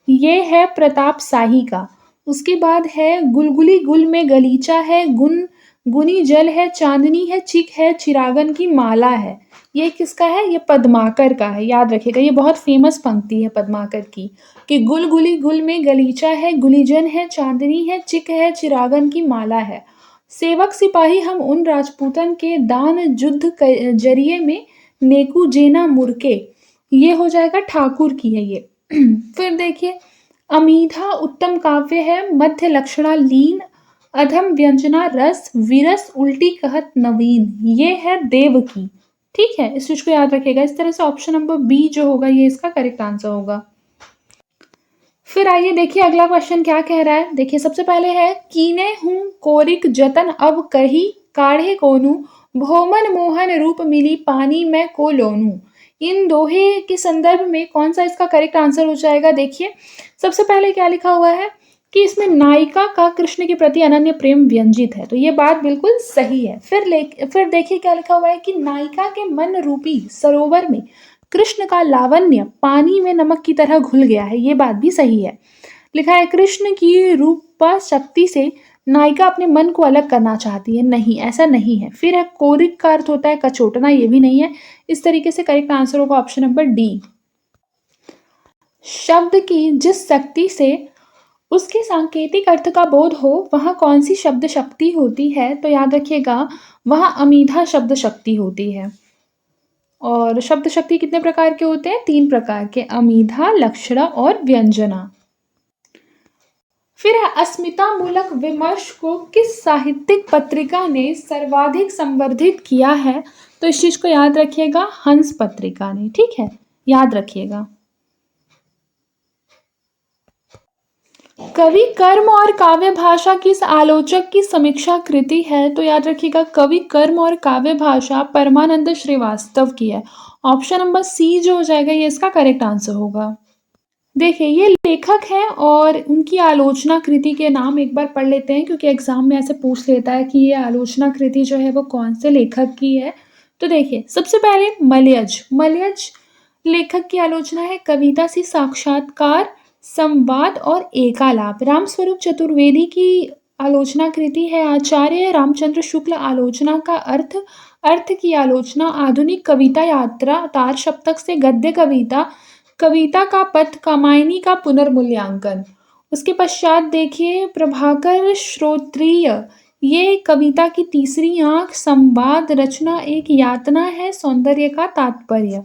ये है प्रताप शाही का। उसके बाद है गुलगुली गुल में गलीचा है, गुन गुनी जल है, चांदनी है, चिक है, चिरागन की माला है। ये किसका है, ये पद्माकर का है। याद रखिएगा, ये बहुत फेमस पंक्ति है पद्माकर की कि गुलगुली गुल में गलीचा है, गुलीजन है, चांदनी है, चिक है, चिरागन की माला है। सेवक सिपाही हम उन राजपूतन के दान युद्ध जरिए में नेकू जेना मुरके। ये हो जाएगा ठाकुर की है ये। फिर देखिए, अमीधा उत्तम काव्य है, मध्य लक्षणा लीन, अधम व्यंजना रस, विरस उल्टी कहत नवीन। ये है देव की। ठीक है, इस चीज को याद रखिएगा। इस तरह से ऑप्शन नंबर बी जो होगा ये इसका करेक्ट आंसर होगा। फिर आइए देखिए, अगला क्वेश्चन क्या कह रहा है। देखिए, सबसे पहले है कीने हूं कोरिक जतन अब कही काढ़े कोनू, भोमन मोहन रूप मिली पानी में को लोनू। इन दोहे के संदर्भ में कौन सा इसका करेक्ट आंसर हो जाएगा। देखिए, सबसे पहले क्या लिखा हुआ है कि इसमें नायिका का कृष्ण के प्रति अनन्य प्रेम व्यंजित है। तो ये बात बिल्कुल सही है। फिर देखिए क्या लिखा हुआ है कि नायिका के मन रूपी सरोवर में कृष्ण का लावण्य पानी में नमक की तरह घुल गया है। ये बात भी सही है। लिखा है कृष्ण की रूपा शक्ति से नायिका अपने मन को अलग करना चाहती है। नहीं, ऐसा नहीं है। फिर है कोरिक का अर्थ होता है कचोटना, ये भी नहीं है। इस तरीके से करेक्ट आंसर होगा ऑप्शन नंबर डी। शब्द की जिस शक्ति से उसके सांकेतिक अर्थ का बोध हो वहाँ कौन सी शब्द शक्ति होती है। तो याद रखिएगा, वहाँ अमीधा शब्द शक्ति होती है। और शब्द शक्ति कितने प्रकार के होते हैं, 3 प्रकार के, अमीधा, लक्षणा और व्यंजना। फिर है अस्मिता मूलक विमर्श को किस साहित्यिक पत्रिका ने सर्वाधिक संवर्धित किया है। तो इस चीज को याद रखिएगा, हंस पत्रिका ने। ठीक है, याद रखिएगा। कवि कर्म और काव्य भाषा किस आलोचक की समीक्षा कृति है? तो याद रखिएगा, कवि कर्म और काव्य भाषा परमानंद श्रीवास्तव की है। ऑप्शन नंबर सी जो हो जाएगा ये इसका करेक्ट आंसर होगा। देखिए ये लेखक हैं और उनकी आलोचना कृति के नाम एक बार पढ़ लेते हैं, क्योंकि एग्जाम में ऐसे पूछ लेता है कि ये आलोचना कृति जो है वो कौन से लेखक की है। तो देखिए सबसे पहले मलयज। मलयज लेखक की आलोचना है कविता से साक्षात्कार, संवाद और एकालाप। रामस्वरूप चतुर्वेदी की आलोचना कृति है आचार्य रामचंद्र शुक्ल आलोचना का अर्थ। अर्थ की आलोचना आधुनिक कविता यात्रा, तार सप्तक से गद्य कविता, कविता का पथ, कामायनी का पुनर्मूल्यांकन। उसके पश्चात देखिए प्रभाकर श्रोत्रिय, ये कविता की तीसरी आंख, संवाद रचना एक यातना है, सौंदर्य का तात्पर्य।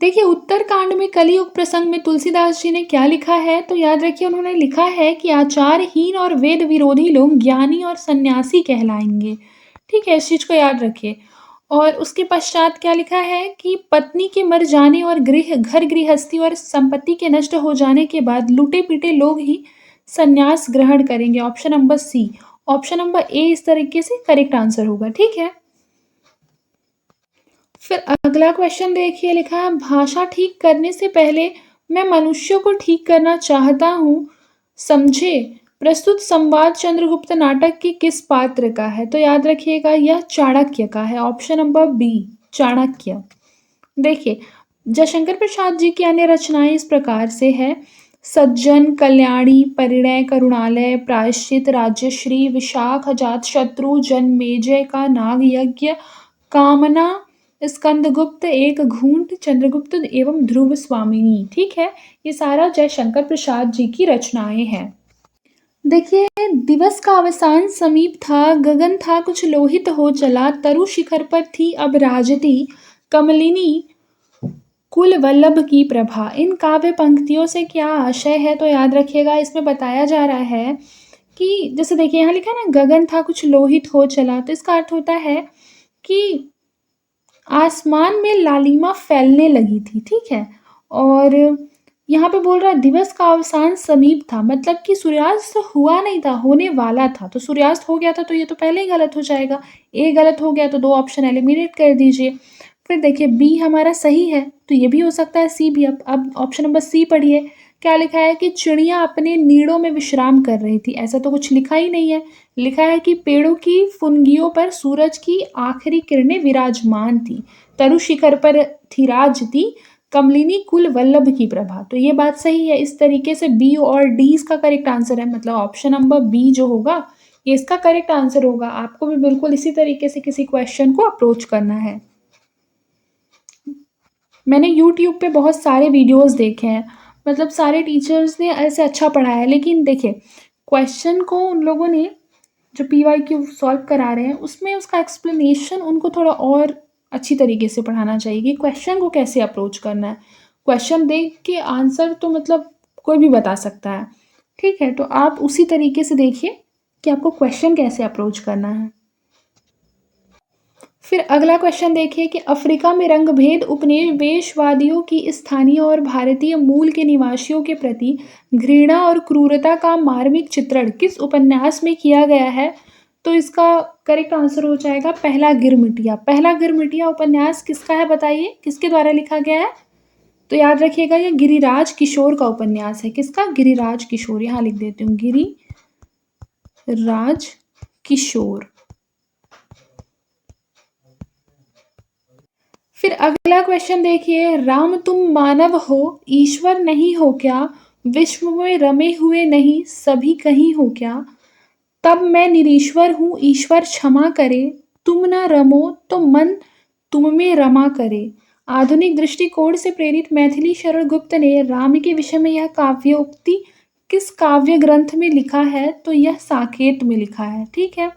देखिए उत्तरकांड में कलियुग प्रसंग में तुलसीदास जी ने क्या लिखा है? तो याद रखिए उन्होंने लिखा है कि आचारहीन और वेद विरोधी लोग ज्ञानी और सन्यासी कहलाएंगे। ठीक है, इस चीज को याद रखिए। और उसके पश्चात क्या लिखा है कि पत्नी के मर जाने और घर गृहस्थी और संपत्ति के नष्ट हो जाने के बाद लूटे पीटे लोग ही सन्यास ग्रहण करेंगे। Option number C. Option number A इस तरीके से करेक्ट आंसर होगा। ठीक है, फिर अगला क्वेश्चन देखिए, लिखा है भाषा ठीक करने से पहले मैं मनुष्य को ठीक करना चाहता हूँ, समझे। प्रस्तुत संवाद चंद्रगुप्त नाटक की किस पात्र का है? तो याद रखिएगा यह चाणक्य का है। Option number B Chanakya. देखिए जयशंकर प्रसाद जी की अन्य रचनाएं इस प्रकार से है: सज्जन, कल्याणी, परिणय, करुणालय, प्रायश्चित, राज्यश्री, विशाख, अजातशत्रु, जन्मेजय का नाग यज्ञ, कामना, स्कंदगुप्त, एक घूंट, चंद्रगुप्त एवं ध्रुव स्वामिनी। ठीक है, ये सारा जयशंकर प्रसाद जी की रचनाएं हैं। देखिए दिवस का अवसान समीप था, गगन था कुछ लोहित हो चला, तरु शिखर पर थी अब राजती, कमलिनी कुल वल्लभ की प्रभा। इन काव्य पंक्तियों से क्या आशय है? तो याद रखिएगा इसमें बताया जा रहा है कि जैसे देखिए यहाँ लिखा है ना, गगन था कुछ लोहित हो चला, तो इसका अर्थ होता है कि आसमान में लालिमा फैलने लगी थी। ठीक है, और यहाँ पे बोल रहा है दिवस का अवसान समीप था, मतलब कि सूर्यास्त हुआ नहीं था, होने वाला था। तो सूर्यास्त हो गया था तो ये तो पहले ही गलत हो जाएगा। ए गलत हो गया तो दो ऑप्शन एलिमिनेट कर दीजिए। फिर देखिए बी हमारा सही है, तो ये भी हो सकता है सी भी। अब ऑप्शन नंबर सी पढ़िए, क्या लिखा है कि चिड़िया अपने नीड़ों में विश्राम कर रही थी। ऐसा तो कुछ लिखा ही नहीं है। लिखा है कि पेड़ों की फुनगियों पर सूरज की आखिरी किरणें विराजमान थी, तरु शिखर पर थी राजती, कमलिनी कुल वल्लभ की प्रभा। तो ये बात सही है। इस तरीके से बी और डी इसका करेक्ट आंसर है, मतलब ऑप्शन नंबर बी जो होगा ये इसका करेक्ट आंसर होगा। आपको भी बिल्कुल इसी तरीके से किसी क्वेश्चन को अप्रोच करना है। मैंने यूट्यूब पे बहुत सारे वीडियोस देखे हैं, मतलब सारे टीचर्स ने ऐसे अच्छा पढ़ाया है, लेकिन देखिए क्वेश्चन को उन लोगों ने जो PYQ सॉल्व करा रहे हैं उसमें उसका एक्सप्लेनेशन उनको थोड़ा और अच्छी तरीके से पढ़ाना चाहिए कि क्वेश्चन को कैसे अप्रोच करना है। क्वेश्चन देख के आंसर तो मतलब कोई भी बता सकता है। ठीक है, तो आप उसी तरीके से देखिए कि आपको क्वेश्चन कैसे अप्रोच करना है। फिर अगला क्वेश्चन देखिए कि अफ्रीका में रंगभेद उपनिवेशवादियों की स्थानीय और भारतीय मूल के निवासियों के प्रति घृणा और क्रूरता का मार्मिक चित्रण किस उपन्यास में किया गया है? तो इसका करेक्ट आंसर हो जाएगा पहला गिरमिटिया। पहला गिरमिटिया उपन्यास किसका है बताइए, किसके द्वारा लिखा गया है? तो याद रखिएगा यह गिरिराज किशोर का उपन्यास है। किसका? गिरिराज किशोर। यहाँ लिख देती हूँ गिरिराज किशोर। फिर अगला क्वेश्चन देखिए, राम तुम मानव हो ईश्वर नहीं हो क्या, विश्व में रमे हुए नहीं सभी कहीं हो क्या, तब मैं निरीश्वर हूँ ईश्वर क्षमा करे, तुम न रमो तो मन तुम में रमा करे। आधुनिक दृष्टिकोण से प्रेरित मैथिली शरण गुप्त ने राम के विषय में यह काव्योक्ति किस काव्य ग्रंथ में लिखा है? तो यह साकेत में लिखा है। ठीक है,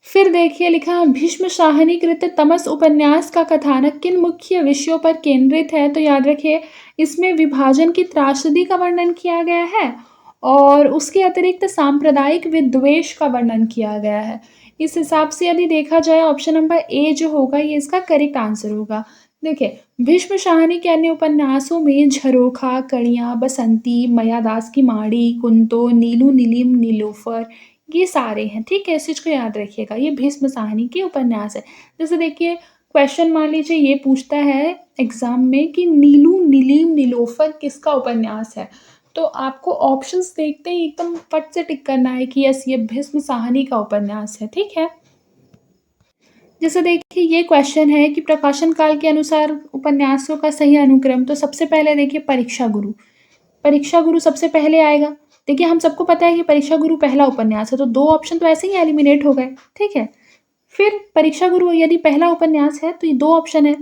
फिर देखिए लिखा भीष्म साहनीकृत तमस उपन्यास का कथानक किन मुख्य विषयों पर केंद्रित है? तो याद रखिए इसमें विभाजन की त्रासदी का वर्णन किया गया है और उसके अतिरिक्त सांप्रदायिक विद्वेष का वर्णन किया गया है। इस हिसाब से यदि देखा जाए ऑप्शन नंबर ए जो होगा ये इसका करेक्ट आंसर होगा। देखिए, भीष्म शाहनी के अन्य उपन्यासों में झरोखा, कणियाँ, बसंती, मयादास की माड़ी, कुंतो, नीलू नीलिम नीलोफर, ये सारे हैं, ठीक है? इस चीज़ को याद रखिएगा, ये भीष्म शाहनी के उपन्यास हैं। जैसे देखिए क्वेश्चन मान लीजिए ये पूछता है एग्ज़ाम में कि नीलू नीलिम नीलोफर किसका उपन्यास है? तो आपको ऑप्शंस देखते ही एकदम फट से टिक करना है कि यस ये भीष्म शाहनी का उपन्यास है, ठीक है? जैसे देखिए ये क्वेश्चन है कि प्रकाशन काल के अनुसार उपन्यासों का सही अनुक्रम, तो सबसे पहले देखिए परीक्षा गुरु। परीक्षा गुरु सबसे पहले आएगा। देखिए हम सबको पता है कि परीक्षा गुरु पहला उपन्यास है, तो 2 ऑप्शन तो ऐसे ही एलिमिनेट हो गए, ठीक है? फिर परीक्षा गुरु यदि पहला उपन्यास है तो ये 2 ऑप्शन है।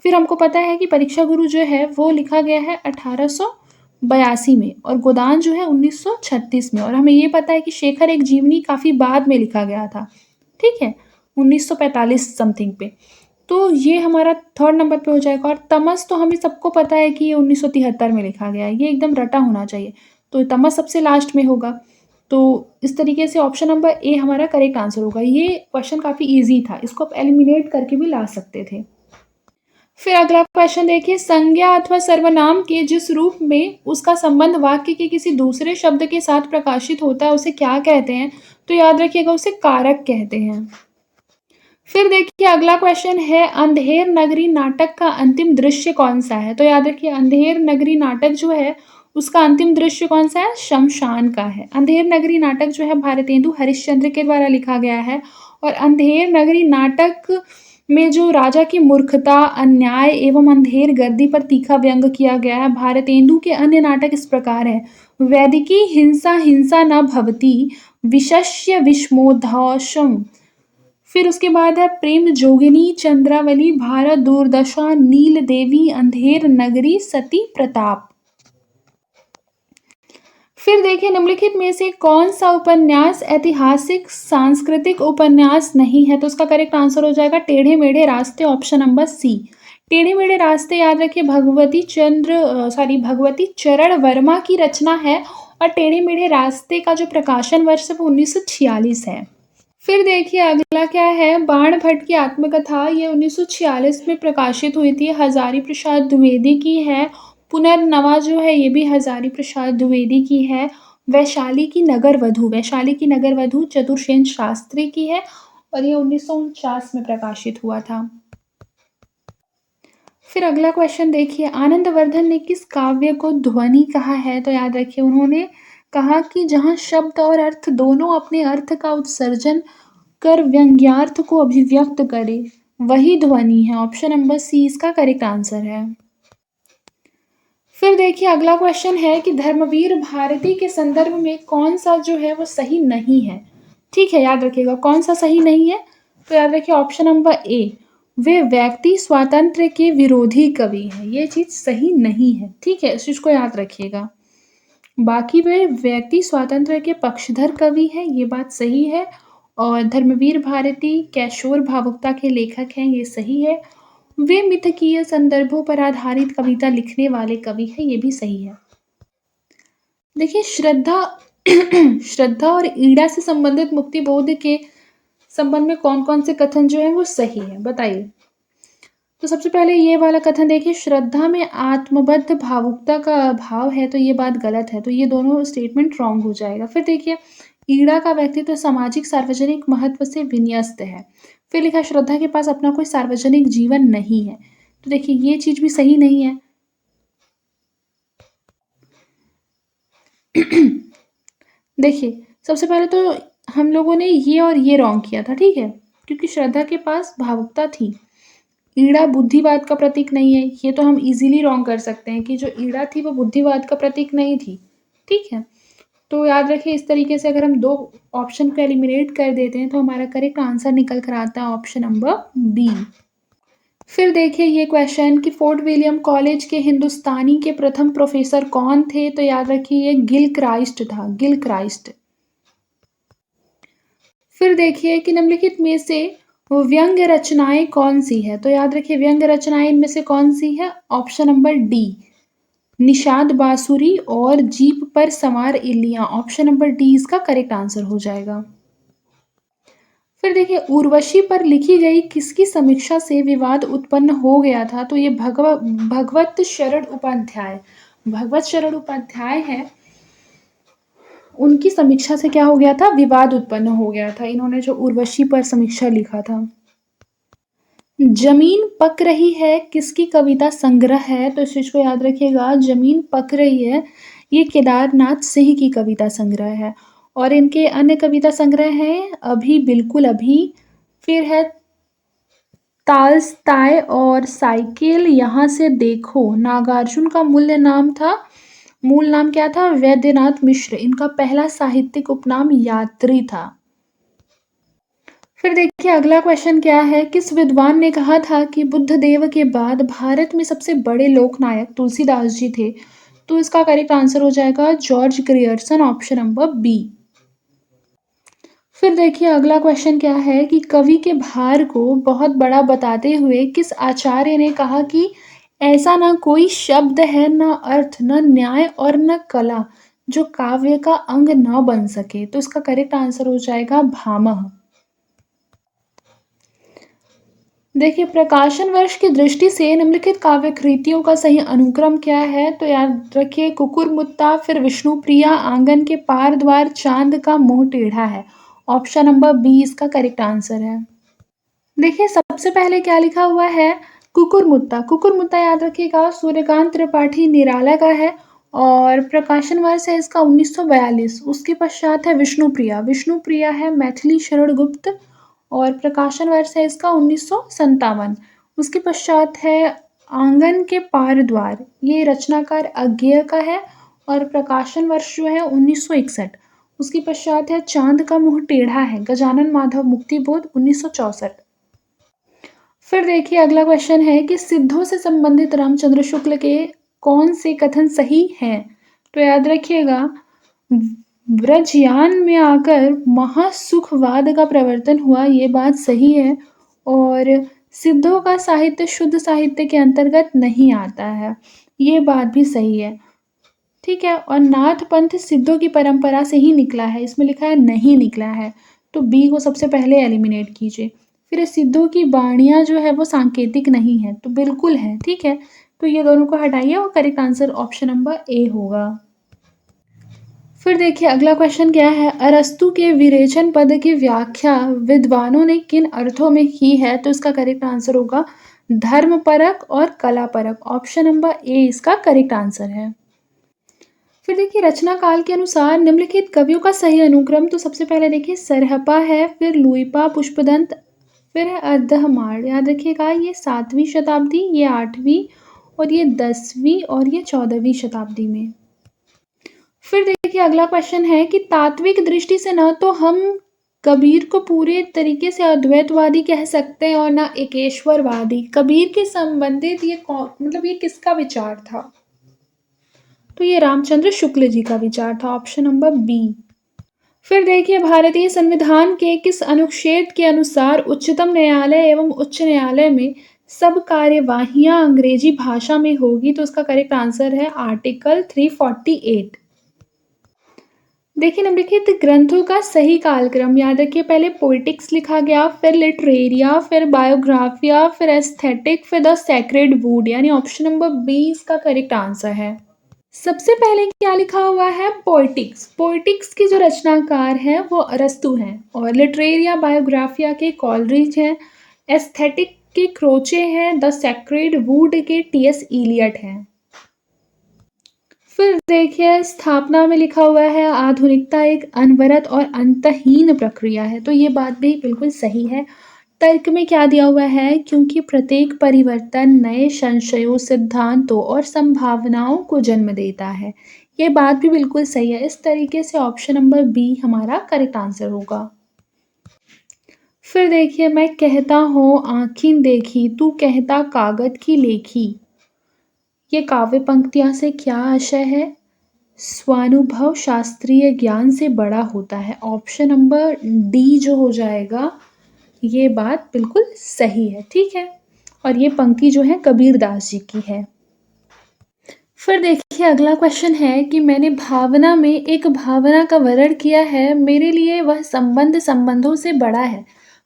फिर हमको पता है कि परीक्षा गुरु जो है वो लिखा गया है 1882 में और गोदान जो है 1936 में, और हमें ये पता है कि शेखर एक जीवनी काफ़ी बाद में लिखा गया था, ठीक है? 1945 समथिंग पे। तो ये हमारा 3rd नंबर पे हो जाएगा, और तमस तो हमें सबको पता है कि ये 1973 में लिखा गया है, ये एकदम रटा होना चाहिए। तो तमस सबसे लास्ट में होगा। तो इस तरीके से ऑप्शन नंबर ए हमारा करेक्ट आंसर होगा। ये क्वेश्चन काफ़ी ईज़ी था, इसको आप एलिमिनेट करके भी ला सकते थे। फिर अगला क्वेश्चन देखिए, संज्ञा अथवा सर्वनाम के जिस रूप में उसका संबंध वाक्य के किसी दूसरे शब्द के साथ प्रकाशित होता है उसे क्या कहते हैं? तो याद रखिएगा उसे कारक कहते हैं। फिर देखिए अगला क्वेश्चन है, अंधेर नगरी नाटक का अंतिम दृश्य कौन-सा है? तो याद रखिए अंधेर नगरी नाटक जो है उसका अंतिम दृश्य कौन-सा है? शमशान का है। अंधेर नगरी नाटक जो है भारतेंदु हरिश्चंद्र के द्वारा लिखा गया है, और अंधेर नगरी नाटक में जो राजा की मूर्खता, अन्याय एवं अंधेर गर्दी पर तीखा व्यंग किया गया है। भारतेंदु के अन्य नाटक इस प्रकार हैं, वैदिकी हिंसा हिंसा न भवति, विशस्य विषमोद्धौषम्। फिर उसके बाद है प्रेम जोगिनी, चंद्रावली, भारत दुर्दशा, नील देवी, अंधेर नगरी, सती प्रताप। फिर देखिए निम्नलिखित में से कौन सा उपन्यास ऐतिहासिक सांस्कृतिक उपन्यास नहीं है? तो उसका करेक्ट आंसर हो जाएगा टेढ़े मेढ़े रास्ते, ऑप्शन नंबर सी। टेढ़े मेढ़े रास्ते याद रखिए भगवती चरण वर्मा की रचना है, और टेढ़े मेढ़े रास्ते का जो प्रकाशन वर्ष है वो 1946 है। फिर देखिए अगला क्या है, बाण भट्ट की आत्मकथा, ये 1946 में प्रकाशित हुई थी, हजारी प्रसाद द्विवेदी की है। पुनर्नवा जो है ये भी हजारी प्रसाद द्विवेदी की है। वैशाली की नगर वधु चतुर्सेन शास्त्री की है, और ये 1949 में प्रकाशित हुआ था। फिर अगला क्वेश्चन देखिए, आनंदवर्धन ने किस काव्य को ध्वनि कहा है? तो याद रखिए उन्होंने कहा कि जहाँ शब्द और अर्थ दोनों अपने अर्थ का उत्सर्जन कर व्यंग्यार्थ को अभिव्यक्त करे, वही ध्वनि है। ऑप्शन नंबर सी इसका करेक्ट आंसर है। फिर देखिए अगला क्वेश्चन है कि धर्मवीर भारती के संदर्भ में कौन सा जो है वो सही नहीं है? ठीक है, याद रखिएगा कौन सा सही नहीं है? तो याद रखिए ऑप्शन नंबर ए, वे व्यक्ति स्वातंत्र्य के विरोधी कवि हैं। ये चीज़ सही नहीं है, ठीक है, इस चीज़ को याद रखिएगा। बाकी वे व्यक्ति स्वातंत्र्य के पक्षधर कवि हैं, ये बात सही है। और धर्मवीर भारती कैशोर भावुकता के लेखक हैं, ये सही है। वे मिथकीय संदर्भों पर आधारित कविता लिखने वाले कवि हैं, ये भी सही है। देखिए श्रद्धा श्रद्धा और ईड़ा से संबंधित मुक्तिबोध के संबंध में कौन-कौन से कथन जो हैं वो सही हैं? बताइए। तो सबसे पहले ये वाला कथन देखिए, श्रद्धा में आत्मबद्ध भावुकता का अभाव है, तो ये बात गलत है, तो ये दोनों स्टेटमेंट रॉन्ग हो जाएगा। फिर देखिए ईड़ा का व्यक्तित्व सामाजिक सार्वजनिक महत्व से विन्यस्त है। फिर लिखा श्रद्धा के पास अपना कोई सार्वजनिक जीवन नहीं है, तो देखिए ये चीज़ भी सही नहीं है। देखिए सबसे पहले तो हम लोगों ने ये और ये रॉन्ग किया था, ठीक है, क्योंकि श्रद्धा के पास भावुकता थी। ईड़ा बुद्धिवाद का प्रतीक नहीं है, ये तो हम इजीली रॉन्ग कर सकते हैं कि जो ईड़ा थी वो बुद्धिवाद का प्रतीक नहीं थी, ठीक है। तो याद रखिए इस तरीके से अगर हम 2 ऑप्शन को एलिमिनेट कर देते हैं तो हमारा करेक्ट आंसर निकल कर आता है ऑप्शन नंबर बी। फिर देखिए ये क्वेश्चन कि फोर्ट विलियम कॉलेज के हिंदुस्तानी के प्रथम प्रोफेसर कौन थे? तो याद रखिए ये गिल क्राइस्ट था, गिल क्राइस्ट। फिर देखिए कि निम्नलिखित में से व्यंग रचनाएं कौन सी है? तो याद रखिए व्यंग रचनाएं इनमें से कौन सी है? ऑप्शन नंबर डी, निषाद बांसुरी और जीप पर सवार इल्लियां। ऑप्शन नंबर डी इसका करेक्ट आंसर हो जाएगा। फिर देखिए उर्वशी पर लिखी गई किसकी समीक्षा से विवाद उत्पन्न हो गया था? तो ये भगवत शरण उपाध्याय, भगवत शरण उपाध्याय है, उनकी समीक्षा से क्या हो गया था? विवाद उत्पन्न हो गया था। इन्होंने जो उर्वशी पर समीक्षा लिखा था। जमीन पक रही है किसकी कविता संग्रह है? तो इस चीज को याद रखिएगा, जमीन पक रही है ये केदारनाथ सिंह की कविता संग्रह है। और इनके अन्य कविता संग्रह हैं अभी बिल्कुल अभी, फिर है तालस्ताय और साइकिल यहाँ से देखो। नागार्जुन का मूल नाम क्या था? वैद्यनाथ मिश्र। इनका पहला साहित्यिक उपनाम यात्री था। फिर देखिए अगला क्वेश्चन क्या है? किस विद्वान ने कहा था कि बुद्ध देव के बाद भारत में सबसे बड़े लोकनायक तुलसीदास जी थे? तो इसका करेक्ट आंसर हो जाएगा George Grierson, option number B. फिर देखिए अगला क्वेश्चन क्या है कि कवि के भार को बहुत बड़ा बताते हुए किस आचार्य ने कहा कि ऐसा ना कोई शब्द है, न अर्थ, न न्याय और न कला जो काव्य का अंग न बन सके? तो इसका करेक्ट आंसर हो जाएगा भामह। देखिए प्रकाशन वर्ष की दृष्टि से निम्नलिखित काव्य कृतियों का सही अनुक्रम क्या है? तो याद रखिए कुकुरमुत्ता, फिर विष्णुप्रिया, आंगन के पार द्वार, चांद का मुंह टेढ़ा है। ऑप्शन नंबर बी इसका करेक्ट आंसर है। देखिए सबसे पहले क्या लिखा हुआ है? कुकुरमुत्ता। कुकुरमुत्ता याद रखिएगा सूर्यकांत त्रिपाठी निराला का है और प्रकाशन वर्ष है इसका 1942। उसके पश्चात है विष्णुप्रिया। विष्णुप्रिया है मैथिली शरण गुप्त और प्रकाशन वर्ष है इसका 1957। उसके पश्चात है आंगन के पार द्वार, ये रचनाकार अज्ञेय का है और प्रकाशन वर्ष जो है 1961। उसके पश्चात है चांद का मुंह टेढ़ा है, गजानन माधव मुक्तिबोध 1964। फिर देखिए अगला क्वेश्चन है कि सिद्धों से संबंधित रामचंद्र शुक्ल के कौन से कथन सही हैं? तो याद रखिएगा ब्रजयान में आकर महासुखवाद का प्रवर्तन हुआ, ये बात सही है। और सिद्धों का साहित्य शुद्ध साहित्य के अंतर्गत नहीं आता है, ये बात भी सही है। ठीक है, और नाथ पंथ सिद्धों की परंपरा से ही निकला है, इसमें लिखा है नहीं निकला है, तो बी को सबसे पहले एलिमिनेट कीजिए। फिर सिद्धों की वाणियाँ जो है वो सांकेतिक नहीं है, तो बिल्कुल है। ठीक है, तो ये दोनों को हटाइए और करेक्ट आंसर ऑप्शन नंबर ए होगा। फिर देखिए अगला क्वेश्चन क्या है? अरस्तु के विरेचन पद की व्याख्या विद्वानों ने किन अर्थों में की है? तो इसका करेक्ट आंसर होगा धर्मपरक और कलापरक। ऑप्शन नंबर ए इसका करेक्ट आंसर है। फिर देखिए रचना काल के अनुसार निम्नलिखित कवियों का सही अनुक्रम। तो सबसे पहले देखिए सरहपा है, फिर लुइपा, पुष्पदंत, फिर है अर्धहमाड़। याद रखिएगा ये 7वीं शताब्दी, ये 8वीं और ये 10वीं और ये 14वीं शताब्दी में। फिर देखिए अगला क्वेश्चन है कि तात्विक दृष्टि से न तो हम कबीर को पूरे तरीके से अद्वैतवादी कह सकते हैं और ना एकेश्वरवादी। कबीर के संबंधित ये मतलब ये किसका विचार था? तो ये रामचंद्र शुक्ल जी का विचार था। Option number B. फिर देखिए भारतीय संविधान के किस अनुच्छेद के अनुसार उच्चतम न्यायालय एवं उच्च न्यायालय में सब कार्यवाहियां अंग्रेजी भाषा में होगी? तो इसका करेक्ट आंसर है आर्टिकल 348। देखिए निम्नलिखित ग्रंथों का सही कालक्रम याद रखिए, पहले पोइटिक्स लिखा गया, फिर लिटरेरिया, फिर बायोग्राफिया, फिर एस्थेटिक, फिर द सैक्रेड वुड, यानी ऑप्शन नंबर बी इसका करेक्ट आंसर है। सबसे पहले क्या लिखा हुआ है? पोइटिक्स। पोइटिक्स की जो रचनाकार है वो अरस्तु हैं और लिटरेरिया बायोग्राफिया के कॉलरिज हैं, एस्थेटिक के क्रोचे हैं, द सैक्रेड वुड के टीएस इलियट हैं। फिर देखिए स्थापना में लिखा हुआ है आधुनिकता एक अनवरत और अंतहीन प्रक्रिया है, तो ये बात भी बिल्कुल सही है। तर्क में क्या दिया हुआ है? क्योंकि प्रत्येक परिवर्तन नए संशयों, सिद्धांतों और संभावनाओं को जन्म देता है, ये बात भी बिल्कुल सही है। इस तरीके से ऑप्शन नंबर बी हमारा करेक्ट आंसर होगा। फिर देखिए मैं कहता हूँ आँखीं देखी, तू कहता कागज की लेखी, ये काव्य पंक्तियां से क्या आशय है? स्वानुभव शास्त्रीय ज्ञान से बड़ा होता है। ऑप्शन नंबर डी जो हो जाएगा, ये बात बिल्कुल सही है। ठीक है, और ये पंक्ति जो है कबीरदास जी की है। फिर देखिए अगला क्वेश्चन है कि मैंने भावना में एक भावना का वर्णन किया है, मेरे लिए वह संबंध संबंधों से बड़ा है।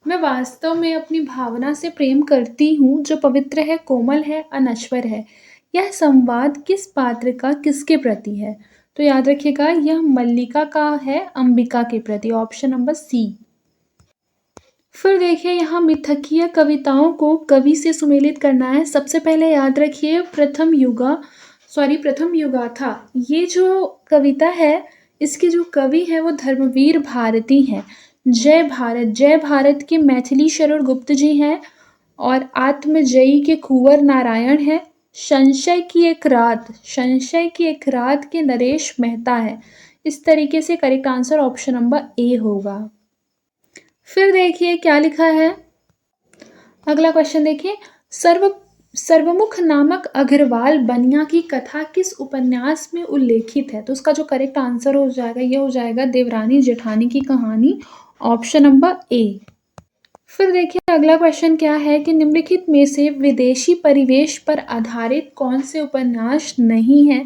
मैं वास्तव में अपनी भावना से प्रेम करती हूँ, जो पवित्र है, कोमल है, अनश्वर है। यह संवाद किस पात्र का किसके प्रति है? तो याद रखिएगा, यह मल्लिका का है अंबिका के प्रति, ऑप्शन नंबर सी। फिर देखिए यहाँ मिथकीय कविताओं को कवि से सुमेलित करना है। सबसे पहले याद रखिए प्रथम युगाथा। ये जो कविता है, इसके जो कवि है वो धर्मवीर भारती हैं। जय भारत के मैथिली शरण गुप्त जी हैं और आत्मजयी के कुंवर नारायण हैं। संशय की एक रात के नरेश मेहता है। इस तरीके से करेक्ट आंसर ऑप्शन नंबर ए होगा। फिर देखिए क्या लिखा है, अगला क्वेश्चन देखिए, सर्वमुख नामक अग्रवाल बनिया की कथा किस उपन्यास में उल्लेखित है? तो उसका जो करेक्ट आंसर हो जाएगा ये हो जाएगा देवरानी जेठानी की कहानी, ऑप्शन नंबर ए। फिर देखिए अगला क्वेश्चन क्या है कि निम्नलिखित में से विदेशी परिवेश पर आधारित कौन से उपन्यास नहीं है?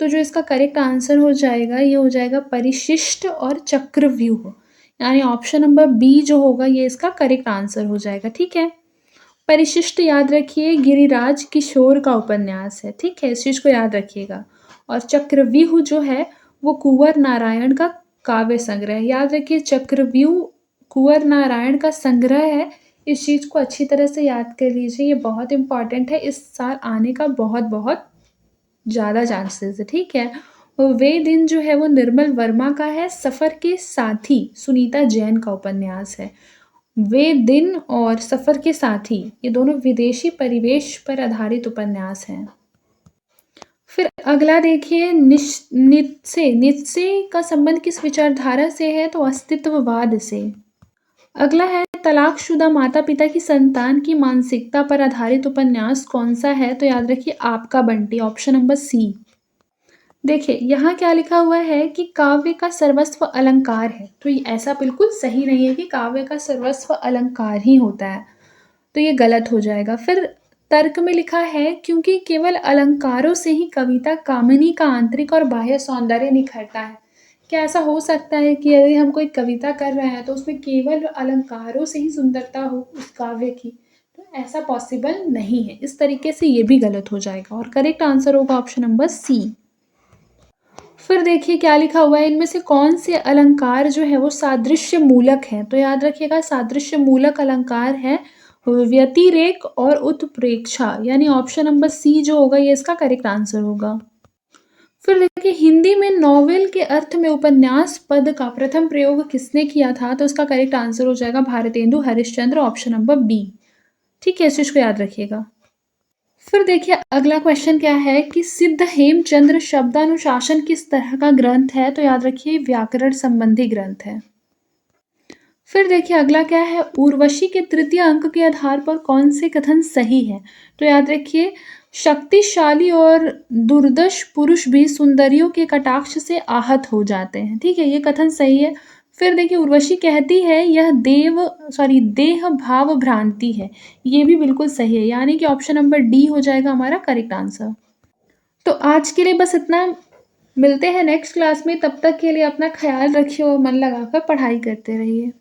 तो जो इसका करेक्ट आंसर हो जाएगा ये हो जाएगा परिशिष्ट और चक्रव्यूह, यानी ऑप्शन नंबर बी जो होगा ये इसका करेक्ट आंसर हो जाएगा। ठीक है, परिशिष्ट याद रखिए गिरिराज किशोर का उपन्यास है। ठीक है, इस चीज को याद रखिएगा। और चक्रव्यूह जो है वो कुंवर नारायण का काव्य संग्रह है। याद रखिए चक्रव्यूह कुंवर नारायण का संग्रह है। इस चीज को अच्छी तरह से याद कर लीजिए, ये बहुत इंपॉर्टेंट है, इस साल आने का बहुत बहुत ज़्यादा चांसेस है। ठीक है, वे दिन जो है वो निर्मल वर्मा का है। सफ़र के साथी सुनीता जैन का उपन्यास है। वे दिन और सफ़र के साथी ये दोनों विदेशी परिवेश पर आधारित उपन्यास हैं। फिर अगला देखिए, नित्से का संबंध किस विचारधारा से है? तो अस्तित्ववाद से। अगला है तलाकशुदा माता पिता की संतान की मानसिकता पर आधारित उपन्यास कौन सा है? तो याद रखिए आपका बंटी, ऑप्शन नंबर सी। देखिए यहाँ क्या लिखा हुआ है कि काव्य का सर्वस्व अलंकार है। तो ये ऐसा बिल्कुल सही नहीं है कि काव्य का सर्वस्व अलंकार ही होता है, तो ये गलत हो जाएगा। फिर तर्क में लिखा है क्योंकि केवल अलंकारों से ही कविता कामिनी का आंतरिक और बाह्य सौंदर्य निखरता है। क्या ऐसा हो सकता है कि यदि हम कोई कविता कर रहे हैं तो उसमें केवल अलंकारों से ही सुंदरता हो उस काव्य की? तो ऐसा पॉसिबल नहीं है। इस तरीके से ये भी गलत हो जाएगा और करेक्ट आंसर होगा ऑप्शन नंबर सी। फिर देखिए क्या लिखा हुआ है, इनमें से कौन से अलंकार जो है वो सादृश्य मूलक है? तो याद रखिएगा सादृश्य मूलक अलंकार है व्यतिरेक और उत्प्रेक्षा, यानी ऑप्शन नंबर सी जो होगा ये इसका करेक्ट आंसर होगा। फिर देखिए हिंदी में नॉवेल के अर्थ में उपन्यास पद का प्रथम प्रयोग किसने किया था? तो इसका करेक्ट आंसर हो जाएगा Bharatendu Harishchandra, option number B. ठीक है, इस चीज को याद रखिएगा। फिर देखिए अगला क्वेश्चन क्या है कि सिद्ध हेमचंद्र शब्दानुशासन किस तरह का ग्रंथ है? तो याद रखिए व्याकरण संबंधी ग्रंथ है। फिर देखिए अगला क्या है, उर्वशी के तृतीय अंक के आधार पर कौन से कथन सही है? तो याद रखिए शक्तिशाली और दुर्दश पुरुष भी सुंदरियों के कटाक्ष से आहत हो जाते हैं। ठीक है, ये कथन सही है। फिर देखिए उर्वशी कहती है यह देह भाव भ्रांति है, ये भी बिल्कुल सही है, यानी कि ऑप्शन नंबर डी हो जाएगा हमारा करेक्ट आंसर। तो आज के लिए बस इतना, मिलते हैं नेक्स्ट क्लास में, तब तक के लिए अपना ख्याल रखिए और मन लगाकर पढ़ाई करते रहिए।